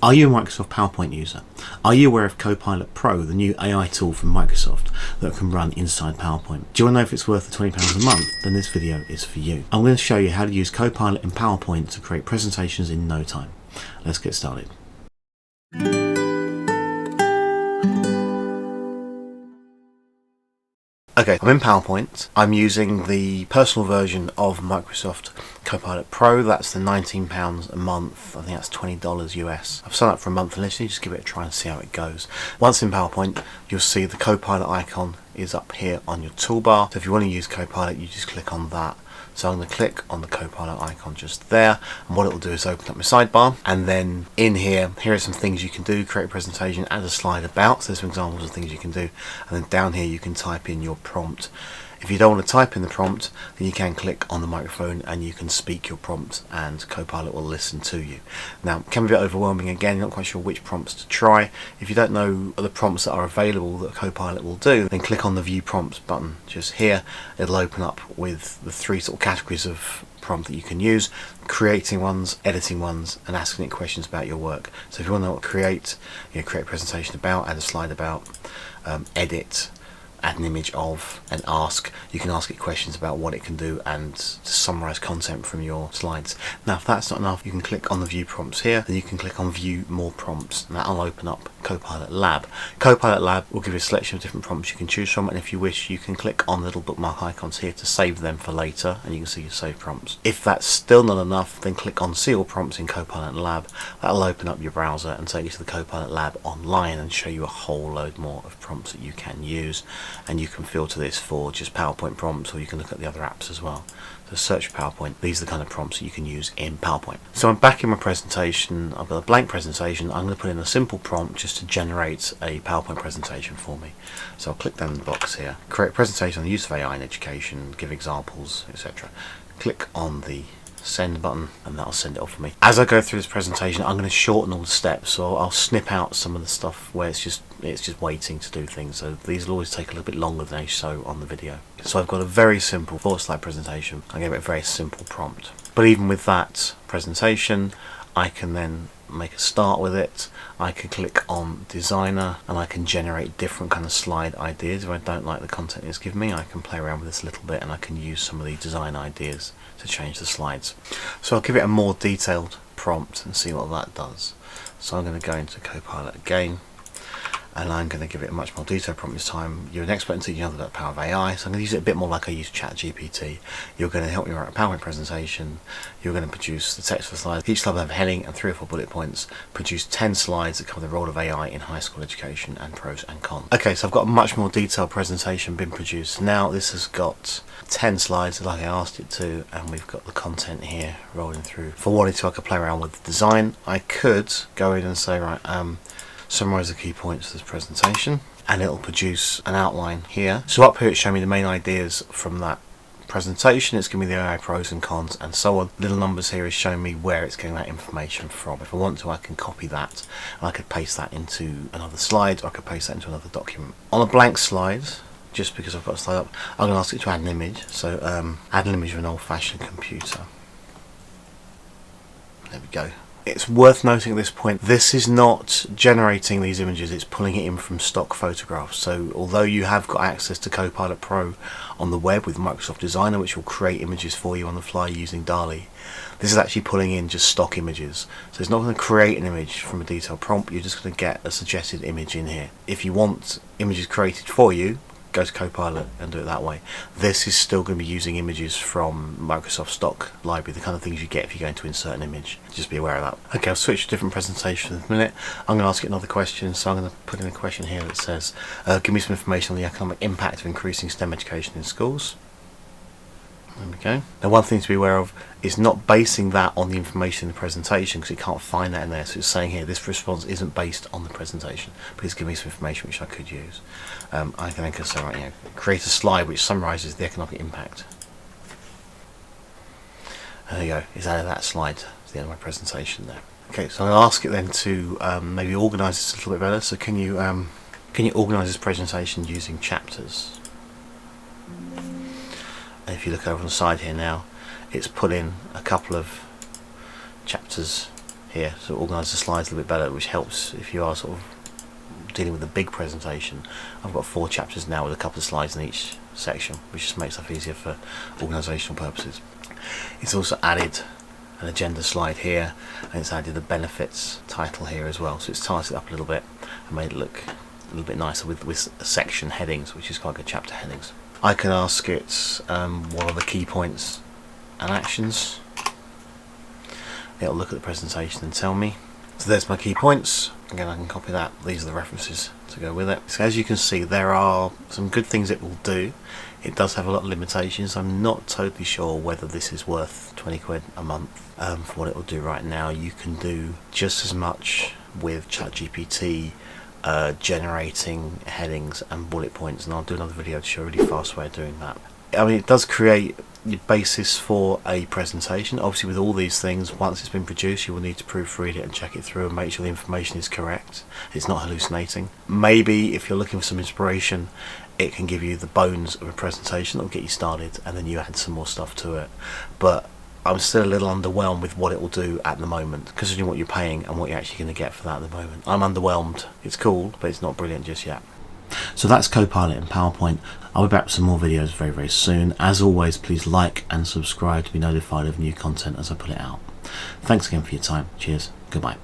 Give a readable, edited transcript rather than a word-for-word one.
Are you a Microsoft PowerPoint user? Are you aware of CoPilot Pro, the new AI tool from Microsoft that can run inside PowerPoint? Do you want to know if it's worth the £20 a month? Then this video is for you. I'm going to show you how to use CoPilot in PowerPoint to create presentations in no time. Let's get started. Okay, I'm in PowerPoint. I'm using the personal version of Microsoft CoPilot Pro. That's the £19 a month. I think that's $20 US. I've signed up for a month initially, just give it a try and see how it goes. Once in PowerPoint, you'll see the CoPilot icon is up here on your toolbar. So if you want to use CoPilot, you just click on that. So I'm going to click on the CoPilot icon just there, and what it will do is open up my sidebar, and then in here are some things you can do: create a presentation, add a slide about. So there's some examples of things you can do, and then down here you can type in your prompt. If you don't want to type in the prompt, then you can click on the microphone and you can speak your prompt and CoPilot will listen to you. Now, it can be a bit overwhelming again, you're not quite sure which prompts to try. If you don't know the prompts that are available that CoPilot will do, then click on the View Prompts button just here. It'll open up with the three sort of categories of prompt that you can use: creating ones, editing ones, and asking it questions about your work. So if you want to know what create a presentation about, add a slide about, edit, add an image of, and ask, you can ask it questions about what it can do and to summarize content from your slides. Now, if that's not enough, you can click on the View Prompts here, then you can click on View More Prompts, and that'll open up CoPilot Lab. CoPilot Lab will give you a selection of different prompts you can choose from, and if you wish, you can click on the little bookmark icons here to save them for later, and you can see your saved prompts. If that's still not enough, then click on See All Prompts in CoPilot Lab. That'll open up your browser and take you to the CoPilot Lab online and show you a whole load more of prompts that you can use. And you can filter this for just PowerPoint prompts, or you can look at the other apps as well. So search for PowerPoint. These are the kind of prompts that you can use in PowerPoint. So I'm back in my presentation. I've got a blank presentation. I'm going to put in a simple prompt just to generate a PowerPoint presentation for me. So I'll click down the box here, create a presentation on the use of AI in education, give examples, etc. Click on the send button and that'll send it off for me. As I go through this presentation, I'm going to shorten all the steps, so I'll snip out some of the stuff where it's just waiting to do things. So these will always take a little bit longer than they show on the video. So I've got a very simple 4-slide presentation. I gave it a very simple prompt, but even with that presentation, I can then make a start with it. I can click on designer and I can generate different kind of slide ideas. If I don't like the content it's given me, I can play around with this a little bit and I can use some of the design ideas to change the slides. So I'll give it a more detailed prompt and see what that does. So I'm going to go into CoPilot again, and I'm going to give it a much more detailed prompt this time. You're an expert in teaching others about the power of AI, so I'm going to use it a bit more like I use ChatGPT. You're going to help me write a PowerPoint presentation. You're going to produce the text for the slides. Each slide will have a heading and 3 or 4 bullet points. Produce 10 slides that cover the role of AI in high school education and pros and cons. Okay, so I've got a much more detailed presentation been produced. Now this has got 10 slides like I asked it to, and we've got the content here rolling through. If I wanted to, I could play around with the design. I could go in and say, right, summarize the key points of this presentation, and it'll produce an outline here. So up here it's showing me the main ideas from that presentation. It's giving me the AI pros and cons and so on. Little numbers here is showing me where it's getting that information from. If I want to, I can copy that and I could paste that into another slide, or I could paste that into another document. On a blank slide, just because I've got a slide up, I'm going to ask it to add an image. So add an image of an old-fashioned computer. There we go. It's worth noting at this point, this is not generating these images, it's pulling it in from stock photographs. So although you have got access to CoPilot Pro on the web with Microsoft Designer, which will create images for you on the fly using DALL-E, this is actually pulling in just stock images. So it's not going to create an image from a detailed prompt, you're just going to get a suggested image in here. If you want images created for you, go to CoPilot and do it that way. This is still going to be using images from Microsoft stock library, the kind of things you get if you're going to insert an image. Just be aware of that. Okay, I'll switch to a different presentation in a minute. I'm going to ask it another question, so I'm going to put in a question here that says, give me some information on the economic impact of increasing STEM education in schools. There we go. Now, one thing to be aware of is not basing that on the information in the presentation, because it can't find that in there. So it's saying here, this response isn't based on the presentation. Please give me some information which I could use. I can then say, right, create a slide which summarises the economic impact. There you go. It's added that slide to the end of my presentation there. Okay, so I'll ask it then to maybe organise this a little bit better. So can you organise this presentation using chapters? And if you look over on the side here now, it's put in a couple of chapters here, so organise the slides a little bit better, which helps if you are sort of dealing with a big presentation. I've got 4 chapters now with a couple of slides in each section, which just makes life easier for organisational purposes. It's also added an agenda slide here, and it's added the benefits title here as well, so it's tightened it up a little bit and made it look a little bit nicer with section headings, which is quite good, chapter headings. I can ask it what are the key points and actions. It'll look at the presentation and tell me. So there's my key points. Again, I can copy that. These are the references to go with it. So as you can see, there are some good things it will do. It does have a lot of limitations. I'm not totally sure whether this is worth 20 quid a month for what it will do right now. You can do just as much with ChatGPT generating headings and bullet points, and I'll do another video to show a really fast way of doing that. I mean, it does create the basis for a presentation. Obviously, with all these things, once it's been produced, you will need to proofread it and check it through and make sure the information is correct, it's not hallucinating. Maybe if you're looking for some inspiration, it can give you the bones of a presentation that will get you started, and then you add some more stuff to it. But I'm still a little underwhelmed with what it will do at the moment, considering what you're paying and what you're actually going to get for that at the moment. I'm underwhelmed. It's cool, but it's not brilliant just yet. So that's CoPilot and PowerPoint. I'll be back with some more videos very, very soon. As always, please like and subscribe to be notified of new content as I put it out. Thanks again for your time. Cheers. Goodbye.